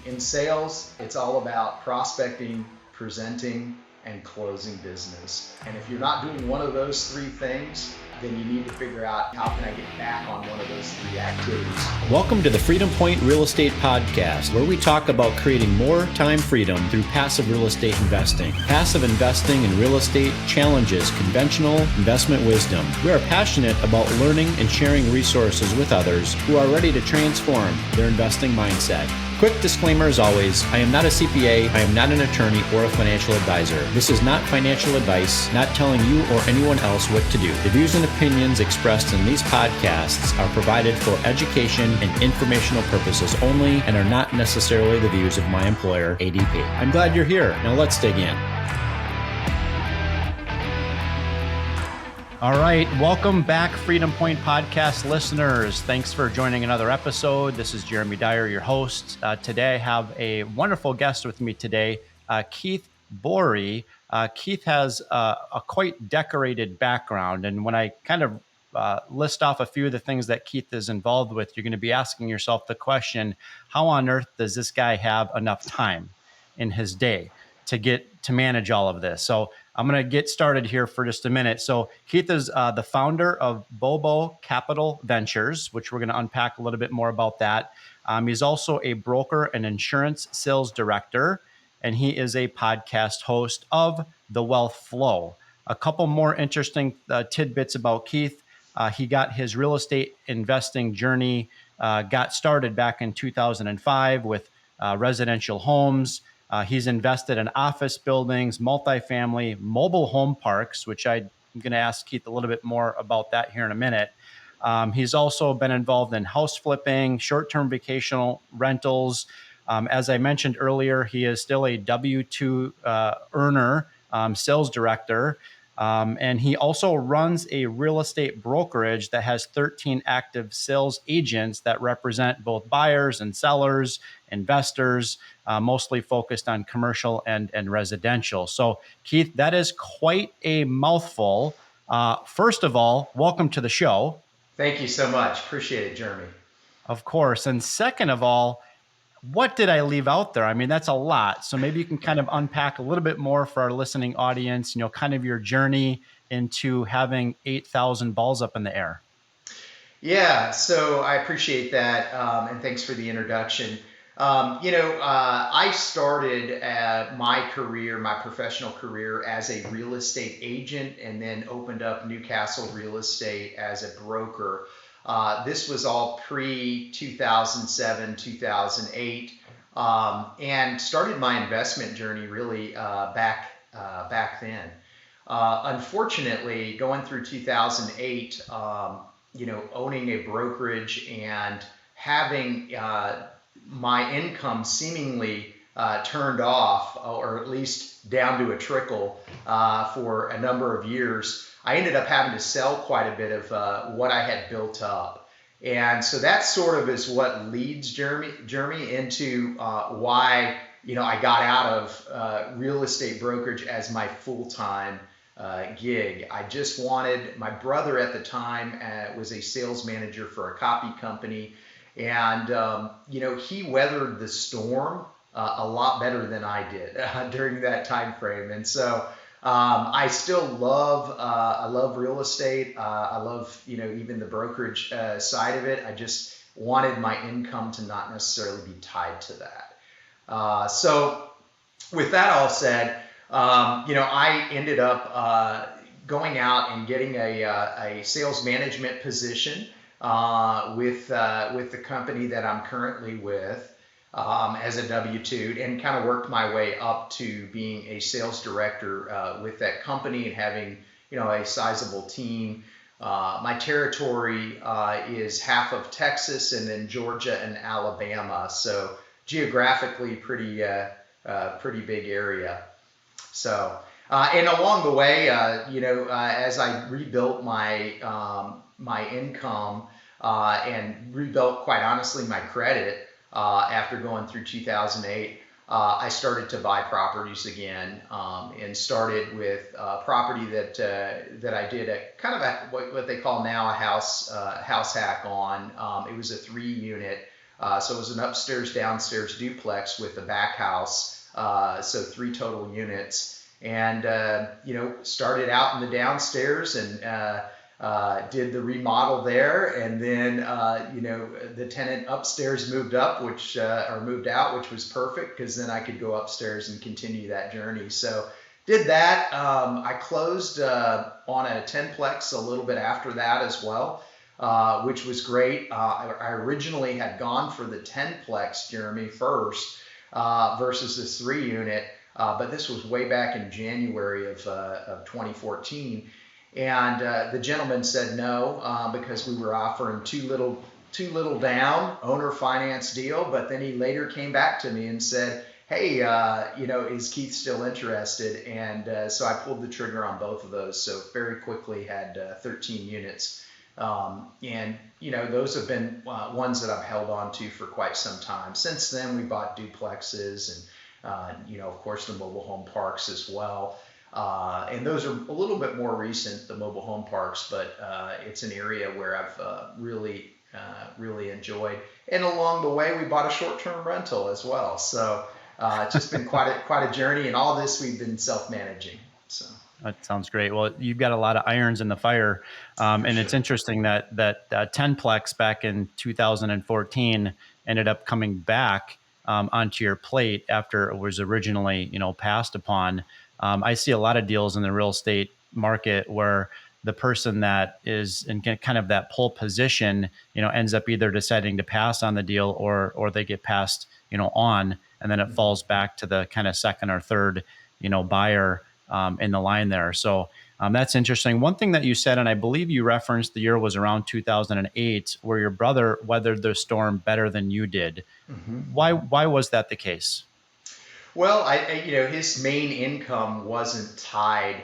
In sales, it's all about prospecting, presenting, and closing business. And if you're not doing one of those three things, then you need to figure out how can I get back on one of those three activities. Welcome to the Freedom Point Real Estate Podcast, where we talk about creating more time freedom through passive real estate investing. Passive investing in real estate challenges conventional investment wisdom. We are passionate about learning and sharing resources with others who are ready to transform their investing mindset. Quick disclaimer as always, I am not a CPA, I am not an attorney or a financial advisor. This is not financial advice, not telling you or anyone else what to do. The views and opinions expressed in these podcasts are provided for education and informational purposes only and are not necessarily the views of my employer, ADP. I'm glad you're here. Now let's dig in. All right, welcome back, Freedom Point Podcast listeners. Thanks for joining another episode. This is Jeremy Dyer, your host. Today I have a wonderful guest with me today, Keith Borie. Keith has a quite decorated background, and when I kind of list off a few of the things that Keith is involved with, you're going to be asking yourself the question, how on earth does this guy have enough time in his day to manage all of this? So I'm going to get started here for just a minute. So Keith is the founder of Bobo Capital Ventures, which we're going to unpack a little bit more about that. He's also a broker and insurance sales director, and he is a podcast host of The Wealth Flow. A couple more interesting tidbits about Keith. He got his real estate investing journey got started back in 2005 with residential homes. He's invested in office buildings, multifamily, mobile home parks, which I'm going to ask Keith a little bit more about that here in a minute. He's also been involved in house flipping, short-term vacational rentals. As I mentioned earlier, he is still a W-2 earner, sales director. And he also runs a real estate brokerage that has 13 active sales agents that represent both buyers and sellers, investors, mostly focused on commercial and residential. So, Keith, that is quite a mouthful. First of all, welcome to the show. Thank you so much. Appreciate it, Jeremy. Of course. And second of all, what did I leave out there? I mean, that's a lot. So maybe you can kind of unpack a little bit more for our listening audience, kind of your journey into having 8,000 balls up in the air. Yeah, so I appreciate that. And thanks for the introduction. I started my professional career as a real estate agent and then opened up Newcastle Real Estate as a broker. This was all pre-2007, 2008, and started my investment journey really back then. Unfortunately, going through 2008, owning a brokerage and having my income seemingly turned off, or at least down to a trickle for a number of years, I ended up having to sell quite a bit of what I had built up. And so that sort of is what leads Jeremy into why I got out of real estate brokerage as my full-time gig. I just wanted, my brother at the time was a sales manager for a copy company, and he weathered the storm a lot better than I did during that time frame. And so I still love real estate. I love even the brokerage side of it. I just wanted my income to not necessarily be tied to that. So with that all said, I ended up going out and getting a sales management position with the company that I'm currently with as a W-2, and kind of worked my way up to being a sales director with that company and having a sizable team. My territory is half of Texas and then Georgia and Alabama, so geographically pretty big area. So and along the way, as I rebuilt my income and rebuilt, quite honestly, my credit after going through 2008, I started to buy properties again, and started with property that I did a kind of what they call now a house hack on. It was a 3-unit So it was an upstairs, downstairs duplex with a back house, so 3 total units. And, started out in the downstairs and did the remodel there. And then, the tenant upstairs moved out, which was perfect because then I could go upstairs and continue that journey. So did that. I closed on a 10plex a little bit after that as well, which was great. I originally had gone for the 10plex, Jeremy, first versus this 3 unit, but this was way back in January of 2014. And the gentleman said no because we were offering too little down, owner finance deal. But then he later came back to me and said, hey, is Keith still interested? And so I pulled the trigger on both of those. So very quickly had 13 units. And those have been ones that I've held on to for quite some time. Since then, we bought duplexes and, of course, the mobile home parks as well. And those are a little bit more recent, the mobile home parks, but it's an area where I've really enjoyed. And along the way, we bought a short-term rental as well. So it's just been quite a journey. And all this we've been self-managing. So that sounds great. Well, you've got a lot of irons in the fire, and it's interesting that 10plex back in 2014 ended up coming back onto your plate after it was originally passed upon. I see a lot of deals in the real estate market where the person that is in kind of that pole position, ends up either deciding to pass on the deal or they get passed, on, and then it falls back to the kind of second or third, buyer in the line there. So that's interesting. One thing that you said, and I believe you referenced the year was around 2008, where your brother weathered the storm better than you did. Mm-hmm. Why was that the case? Well, his main income wasn't tied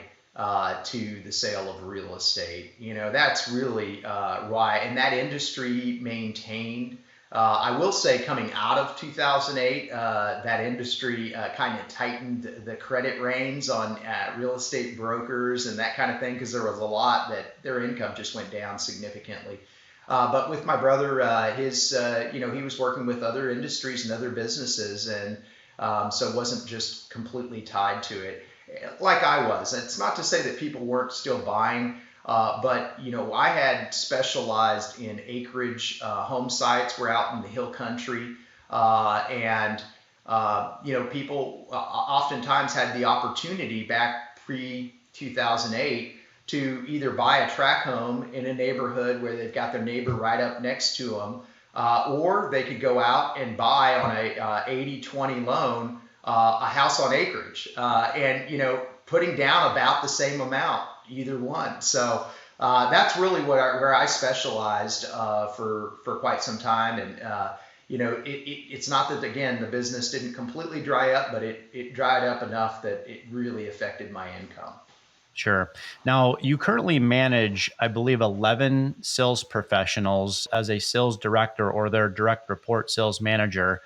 to the sale of real estate. That's really why. And that industry maintained. I will say, coming out of 2008, that industry kind of tightened the credit reins on real estate brokers and that kind of thing, because there was a lot that their income just went down significantly. But with my brother, he was working with other industries and other businesses, and so it wasn't just completely tied to it like I was. It's not to say that people weren't still buying, but I had specialized in acreage home sites. We're out in the hill country, and people oftentimes had the opportunity back pre-2008 to either buy a tract home in a neighborhood where they've got their neighbor right up next to them, or they could go out and buy on a 80-20 loan a house on acreage, and putting down about the same amount, either one. So that's really where I specialized for quite some time. And it's not that, again, the business didn't completely dry up, but it dried up enough that it really affected my income. Sure. Now, you currently manage, I believe, 11 sales professionals as a sales director or their direct report sales manager.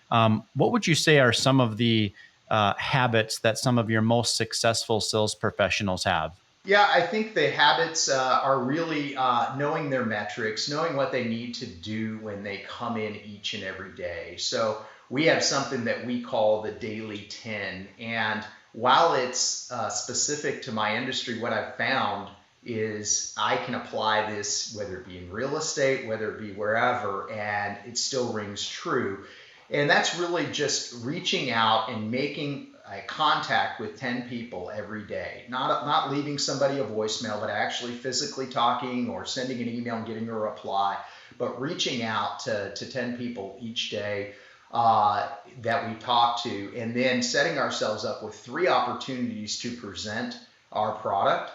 What would you say are some of the habits that some of your most successful sales professionals have? Yeah, I think the habits are really knowing their metrics, knowing what they need to do when they come in each and every day. So we have something that we call the daily 10. And while it's specific to my industry, what I've found is I can apply this, whether it be in real estate, whether it be wherever, and it still rings true. And that's really just reaching out and making a contact with 10 people every day, not leaving somebody a voicemail, but actually physically talking or sending an email and getting a reply, but reaching out to 10 people each day that we talk to, and then setting ourselves up with 3 opportunities to present our product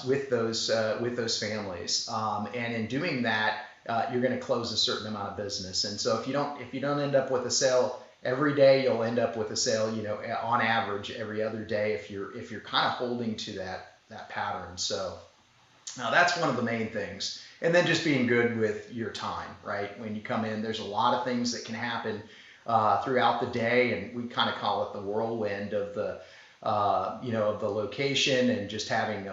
with those families. And in doing that, you're going to close a certain amount of business. And so if you don't end up with a sale every day, you'll end up with a sale, on average every other day if you're kind of holding to that pattern. So now that's one of the main things. And then just being good with your time, right? When you come in, there's a lot of things that can happen throughout the day, and we kind of call it the whirlwind of the of the location, and just having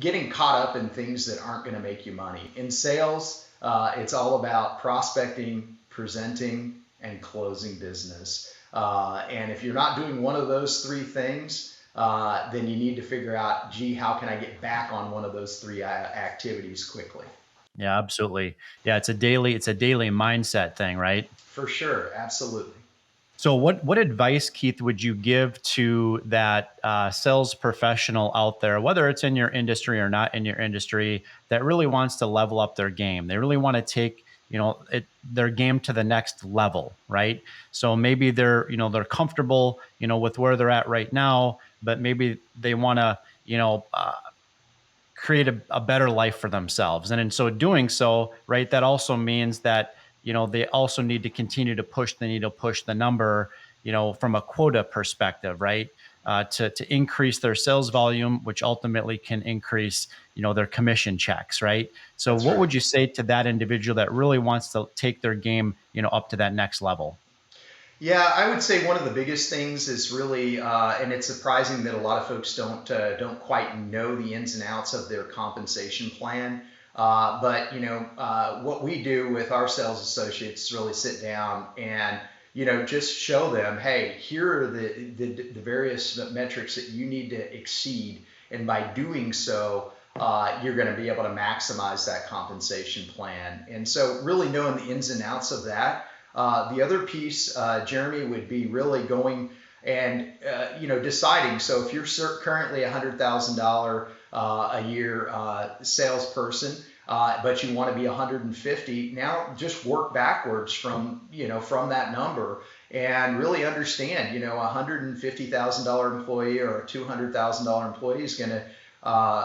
getting caught up in things that aren't going to make you money. In sales, It's all about prospecting, presenting, and closing business. And if you're not doing one of those three things, then you need to figure out, gee, how can I get back on one of those three activities quickly? Yeah, absolutely. Yeah, it's a daily mindset thing, right? For sure, absolutely. So what advice, Keith, would you give to that sales professional out there, whether it's in your industry or not in your industry, that really wants to level up their game? They really want to take, their game to the next level, right? So maybe they're comfortable, with where they're at right now, but maybe they want to, create a better life for themselves. And in so doing so, right, that also means that, they also need to continue to push the needle, push the number, from a quota perspective, right? To increase their sales volume, which ultimately can increase, their commission checks, right? So That's what right. would you say to that individual that really wants to take their game, up to that next level? Yeah, I would say one of the biggest things is really, and it's surprising that a lot of folks don't quite know the ins and outs of their compensation plan. But what we do with our sales associates is really sit down and just show them, hey, here are the various metrics that you need to exceed, and by doing so, you're going to be able to maximize that compensation plan. And so, really knowing the ins and outs of that. The other piece, Jeremy, would be really going and deciding. So if you're currently $100,000 a year salesperson, but you want to be 150, now just work backwards from that number and really understand. A $150,000 employee or a $200,000 employee is going to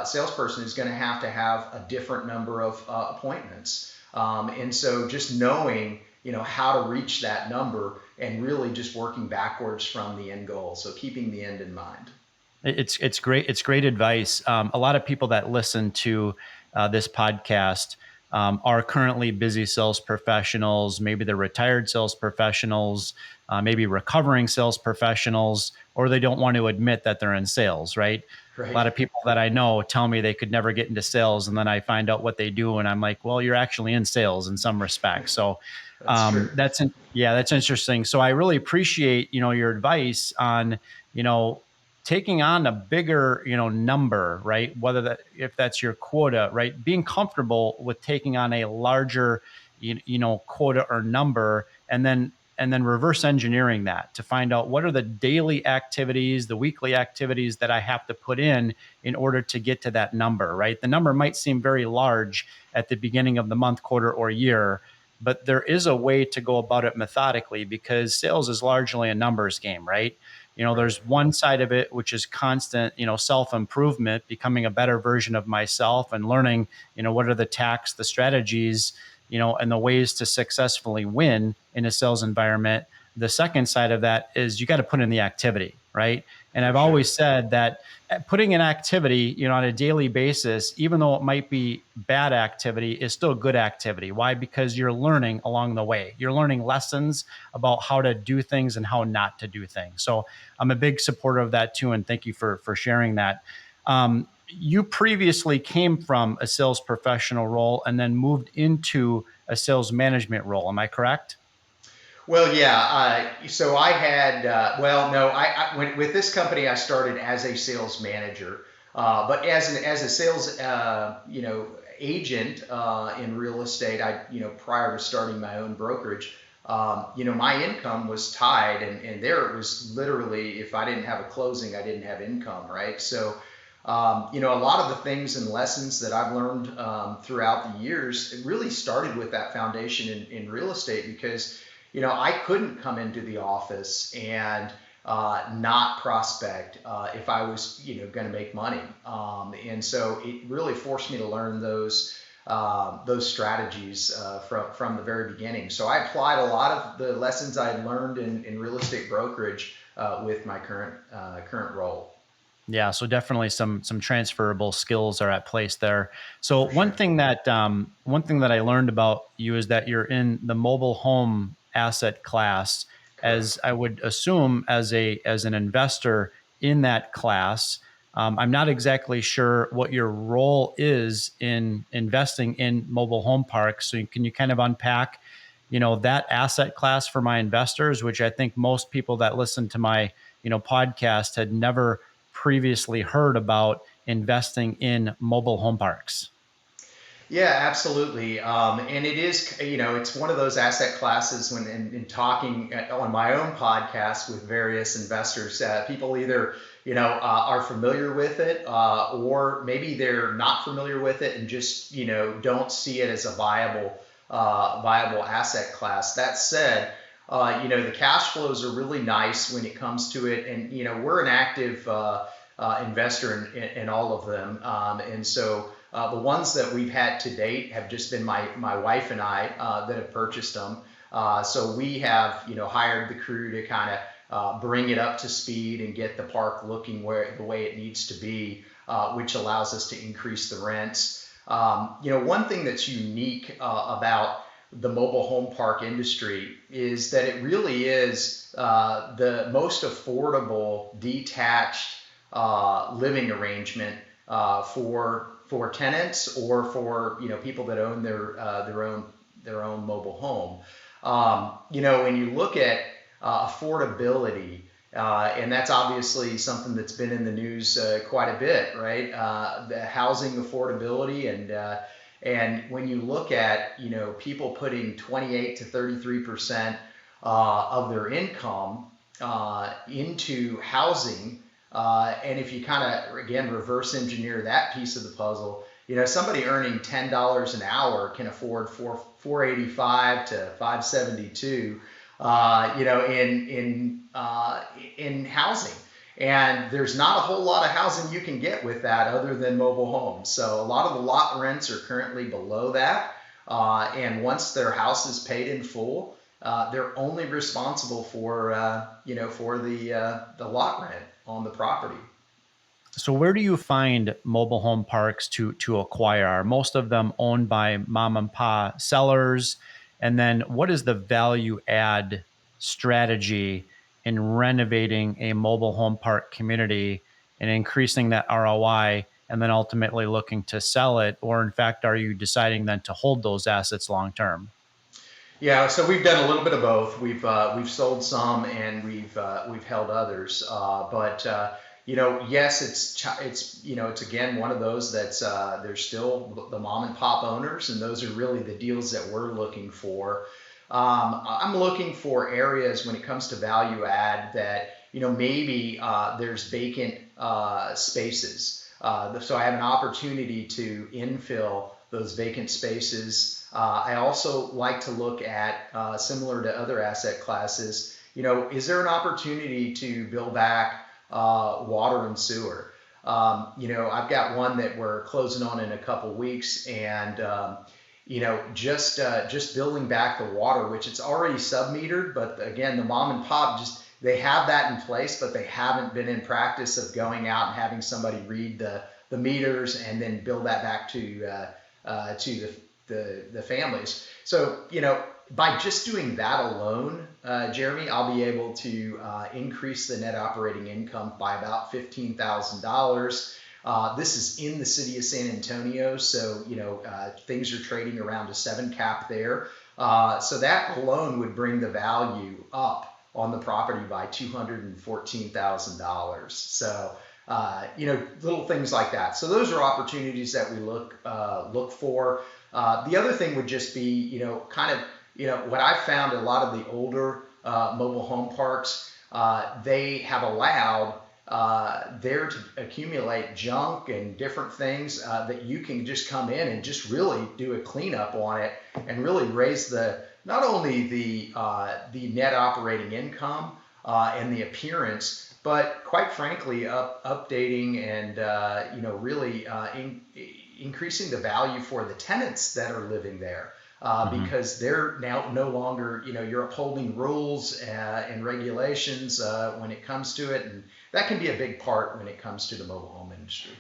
salesperson is going to have a different number of appointments. And so just knowing how to reach that number and really just working backwards from the end goal. So keeping the end in mind. It's great. It's great advice. A lot of people that listen to this podcast are currently busy sales professionals. Maybe they're retired sales professionals, maybe recovering sales professionals, or they don't want to admit that they're in sales, right? A Right. lot of people that I know tell me they could never get into sales, and then I find out what they do, and I'm like, well, you're actually in sales in some respects. So That's true. that's interesting. So I really appreciate your advice on taking on a bigger number, right? Whether that if that's your quota, right? Being comfortable with taking on a larger quota or number, and then reverse engineering that to find out what are the daily activities, the weekly activities that I have to put in order to get to that number, right? The number might seem very large at the beginning of the month, quarter, or year, but there is a way to go about it methodically, because sales is largely a numbers game, right? Right. There's one side of it, which is constant, self-improvement, becoming a better version of myself and learning, what are the tactics, the strategies, and the ways to successfully win in a sales environment. The second side of that is you got to put in the activity, right? And For I've sure. always said that putting in activity, on a daily basis, even though it might be bad activity, is still good activity. Why? Because you're learning along the way. You're learning lessons about how to do things and how not to do things. So I'm a big supporter of that too. And thank you for sharing that. You previously came from a sales professional role and then moved into a sales management role. Am I correct? Well, yeah. So I had, well, no, with this company, I started as a sales manager, but as a sales, agent in real estate. Prior to starting my own brokerage, my income was tied, and there it was literally, if I didn't have a closing, I didn't have income, right? So, a lot of the things and lessons that I've learned throughout the years, it really started with that foundation in real estate, because I couldn't come into the office and not prospect if I was, going to make money. And so it really forced me to learn those strategies from the very beginning. So I applied a lot of the lessons I had learned in real estate brokerage with my current role. Yeah, so definitely some transferable skills are at place there. So For sure. one thing that I learned about you is that you're in the mobile home asset class, as Correct. I would assume as an investor in that class. I'm not exactly sure what your role is in investing in mobile home parks. So can you kind of unpack, that asset class for my investors, which I think most people that listen to my, podcast had never previously heard about investing in mobile home parks. Yeah, absolutely. And it is, it's one of those asset classes when in talking on my own podcast with various investors, people either, are familiar with it, or maybe they're not familiar with it and just, don't see it as a viable asset class. That said, the cash flows are really nice when it comes to it. And, we're an active investor in all of them. And so, the ones that we've had to date have just been my wife and I that have purchased them. So we have hired the crew to kind of bring it up to speed and get the park looking the way it needs to be, which allows us to increase the rents. One thing that's unique about the mobile home park industry is that it really is the most affordable detached living arrangement for tenants or for people that own their own mobile home. When you look at affordability, and that's obviously something that's been in the news quite a bit, right? The housing affordability and when you look at people putting 28 to 33% of their income into housing. And if you kind of, again, reverse engineer that piece of the puzzle, somebody earning $10 an hour can afford $485 to $572, in housing. And there's not a whole lot of housing you can get with that other than mobile homes. So a lot of the lot rents are currently below that. And once their house is paid in full, they're only responsible for the lot rent on the property. So where do you find mobile home parks to acquire? Are most of them owned by mom and pop sellers? And then what is the value add strategy in renovating a mobile home park community and increasing that ROI and then ultimately looking to sell it? Or in fact, are you deciding then to hold those assets long term? Yeah, so we've done a little bit of both. We've sold some and we've held others. But yes, it's again one of those that's there's still the mom and pop owners, and those are really the deals that we're looking for. I'm looking for areas when it comes to value add that maybe there's vacant spaces. So I have an opportunity to infill those vacant spaces. I also like to look at, similar to other asset classes, is there an opportunity to build back water and sewer? I've got one that we're closing on in a couple weeks, and just building back the water, which it's already sub-metered, but again, the mom and pop they have that in place, but they haven't been in practice of going out and having somebody read the meters and then bill that back to the families. So, by just doing that alone, Jeremy, I'll be able to increase the net operating income by about $15,000. This is in the city of San Antonio, so things are trading around a 7 cap there. So that alone would bring the value up on the property by $214,000. So little things like that. So those are opportunities that we look for. The other thing would just be, what I've found, a lot of the older mobile home parks, they have allowed there to accumulate junk and different things that you can just come in and just really do a cleanup on it and really raise not only the net operating income and the appearance, but quite frankly, updating and really increasing the value for the tenants that are living there, because they're now no longer, you're upholding rules and regulations when it comes to it, and that can be a big part when it comes to the mobile home industry.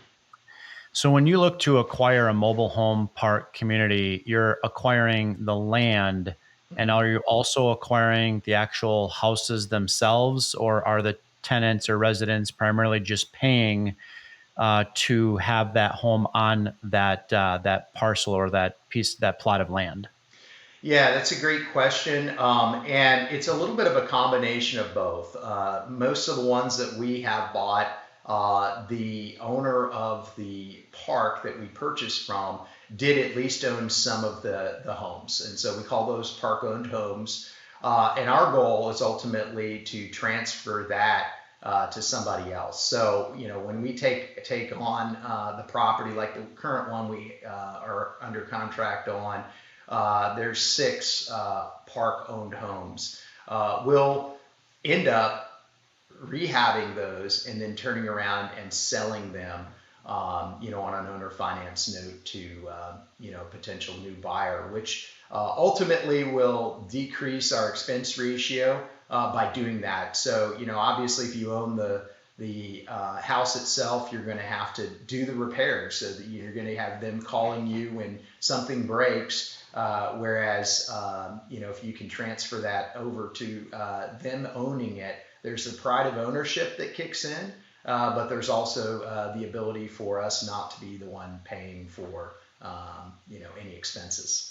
So when you look to acquire a mobile home park community, you're acquiring the land, and are you also acquiring the actual houses themselves, or are the tenants or residents primarily just paying to have that home on that parcel or that plot of land? Yeah, that's a great question. And it's a little bit of a combination of both. Most of the ones that we have bought, the owner of the park that we purchased from did at least own some of the homes. And so we call those park owned homes. And our goal is ultimately to transfer that to somebody else. So, when we take on the property, like the current one we are under contract on, there's 6 park-owned homes. We'll end up rehabbing those and then turning around and selling them, on an owner finance note to, a potential new buyer, which ultimately will decrease our expense ratio by doing that. So, obviously, if you own the house itself, you're going to have to do the repairs, so that you're going to have them calling you when something breaks. Whereas, if you can transfer that over to them owning it, there's the pride of ownership that kicks in, but there's also the ability for us not to be the one paying for, any expenses.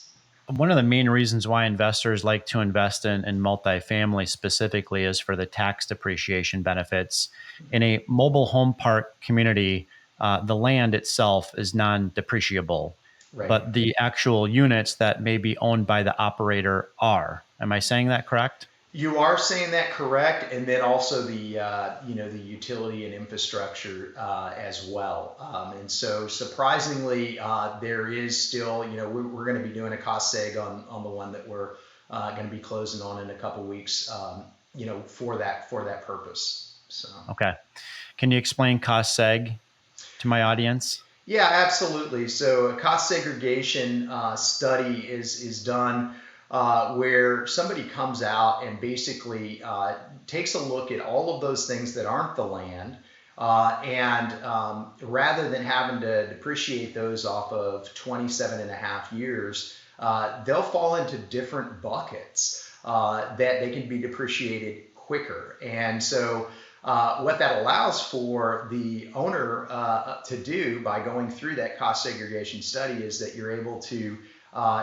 One of the main reasons why investors like to invest in multifamily specifically is for the tax depreciation benefits. In a mobile home park community, the land itself is non-depreciable. Right. But the actual units that may be owned by the operator are. Am I saying that correct? You are saying that correct, and then also the the utility and infrastructure as well. And so surprisingly, there is still, we're going to be doing a cost seg on the one that we're going to be closing on in a couple weeks, for that purpose. So okay, can you explain cost seg to my audience? Yeah, absolutely. So a cost segregation study is done where somebody comes out and basically takes a look at all of those things that aren't the land, and rather than having to depreciate those off of 27 and a half years, they'll fall into different buckets that they can be depreciated quicker. And so what that allows for the owner to do by going through that cost segregation study is that you're able to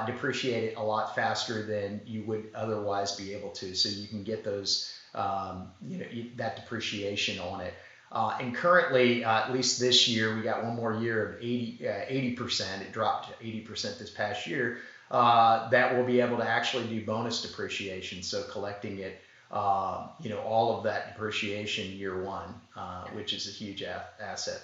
depreciate it a lot faster than you would otherwise be able to. So you can get those, that depreciation on it. And currently, at least this year, we got one more year of 80%. It dropped to 80% this past year. That we'll be able to actually do bonus depreciation. So collecting it, all of that depreciation year one, which is a huge asset.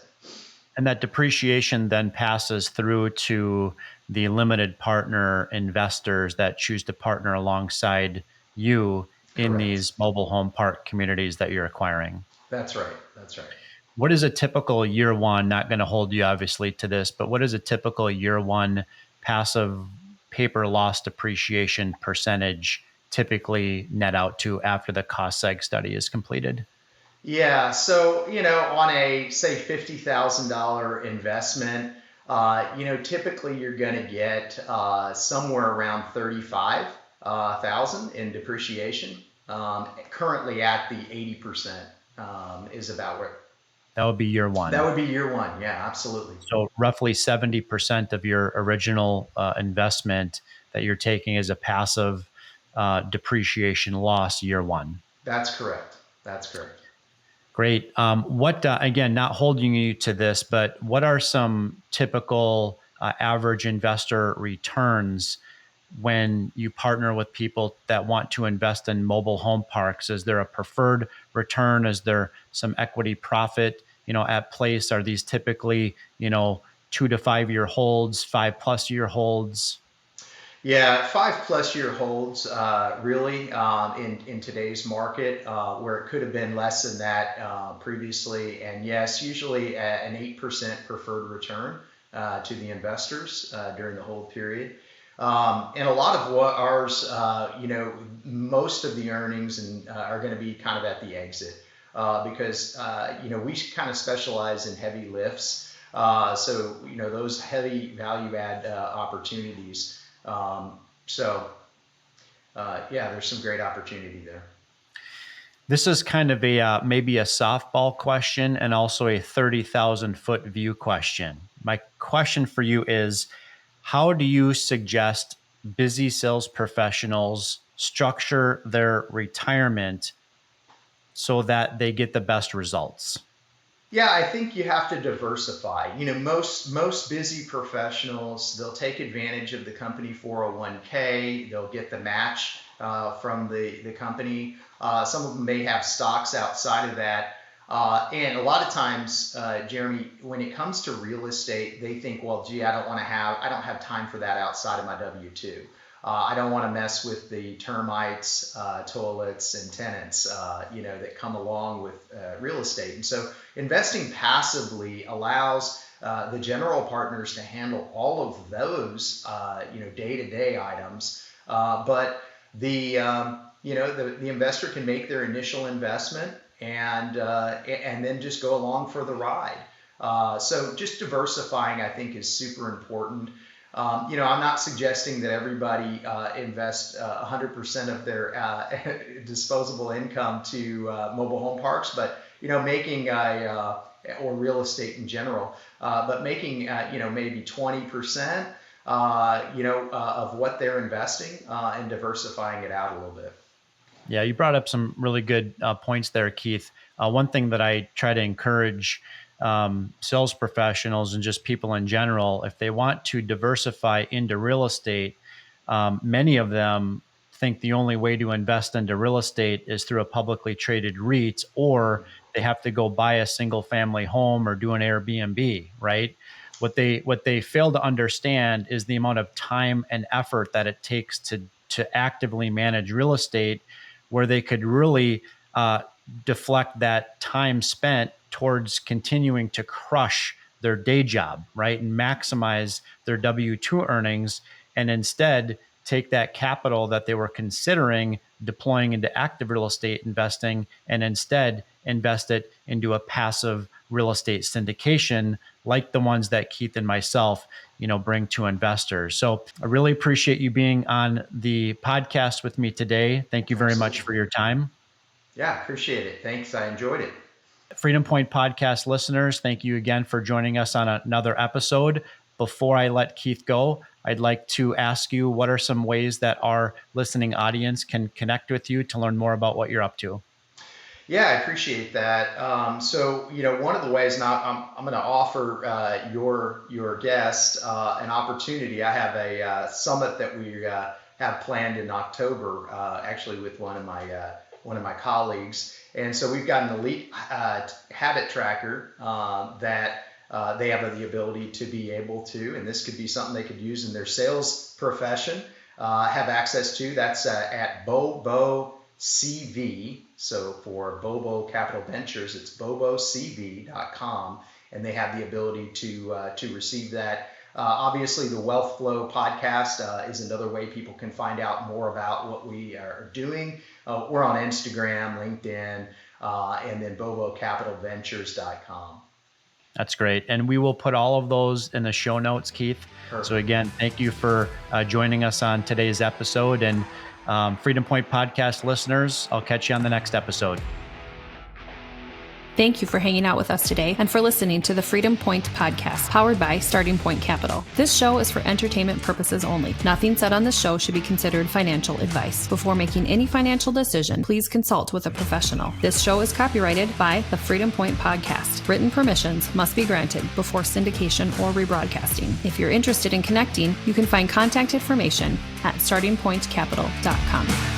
And that depreciation then passes through to the limited partner investors that choose to partner alongside you in Correct. These mobile home park communities that you're acquiring. That's right. That's right. What is a typical year one, not going to hold you obviously to this, but what is a typical year one passive paper loss depreciation percentage typically net out to after the cost seg study is completed? Yeah, so on a say $50,000 investment, typically you're going to get somewhere around 35,000 in depreciation. Currently at the 80% is about where. That would be year one. That would be year one. Yeah, absolutely. So roughly 70% of your original investment that you're taking is a passive depreciation loss year one. That's correct. That's correct. Great. What, again, not holding you to this, but what are some typical average investor returns when you partner with people that want to invest in mobile home parks? Is there a preferred return? Is there some equity profit, at place? Are these typically, 2 to 5 year holds, 5+ year holds? Yeah, 5+ year holds really in today's market, where it could have been less than that previously. And yes, usually an 8% preferred return to the investors during the hold period. And a lot of what ours, most of the earnings are going to be kind of at the exit because, we kind of specialize in heavy lifts. So, those heavy value add opportunities. There's some great opportunity there. This is kind of a maybe a softball question and also a 30,000 foot view question. My question for you is, how do you suggest busy sales professionals structure their retirement so that they get the best results? Yeah, I think you have to diversify. Most busy professionals, they'll take advantage of the company 401k. They'll get the match from the company. Some of them may have stocks outside of that. And a lot of times, Jeremy, when it comes to real estate, they think, well, gee, I don't have time for that outside of my W-2. I don't want to mess with the termites, toilets, and tenants, that come along with real estate. And so investing passively allows the general partners to handle all of those, day-to-day items. But the investor can make their initial investment and then just go along for the ride. So just diversifying, I think, is super important. I'm not suggesting that everybody invest 100% of their disposable income to mobile home parks, but making or real estate in general, but making maybe 20% of what they're investing and diversifying it out a little bit. Yeah, you brought up some really good points there, Keith. One thing that I try to encourage sales professionals and just people in general, if they want to diversify into real estate, many of them think the only way to invest into real estate is through a publicly traded REIT, or they have to go buy a single family home or do an Airbnb, right? What they fail to understand is the amount of time and effort that it takes to actively manage real estate, where they could really deflect that time spent towards continuing to crush their day job, right? And maximize their W-2 earnings, and instead take that capital that they were considering deploying into active real estate investing and instead invest it into a passive real estate syndication like the ones that Keith and myself, bring to investors. So I really appreciate you being on the podcast with me today. Thank you very much for your time. Yeah, appreciate it. Thanks. I enjoyed it. Freedom Point podcast listeners, thank you again for joining us on another episode. Before I let Keith go, I'd like to ask you, what are some ways that our listening audience can connect with you to learn more about what you're up to? Yeah, I appreciate that. So, one of the ways, now I'm going to offer your guest an opportunity. I have a summit that we have planned in October, actually with one of my colleagues. And so we've got an elite habit tracker that they have the ability to be able to, and this could be something they could use in their sales profession, have access to. That's at Bobo CV. So for Bobo Capital Ventures, it's bobocv.com, and they have the ability to receive that. Obviously, the Wealth Flow podcast is another way people can find out more about what we are doing. We're on Instagram, LinkedIn, and then bobocapitalventures.com. That's great. And we will put all of those in the show notes, Keith. Perfect. So again, thank you for joining us on today's episode. And Freedom Point podcast listeners, I'll catch you on the next episode. Thank you for hanging out with us today and for listening to the Freedom Point podcast, powered by Starting Point Capital. This show is for entertainment purposes only. Nothing said on this show should be considered financial advice. Before making any financial decision, please consult with a professional. This show is copyrighted by the Freedom Point podcast. Written permissions must be granted before syndication or rebroadcasting. If you're interested in connecting, you can find contact information at startingpointcapital.com.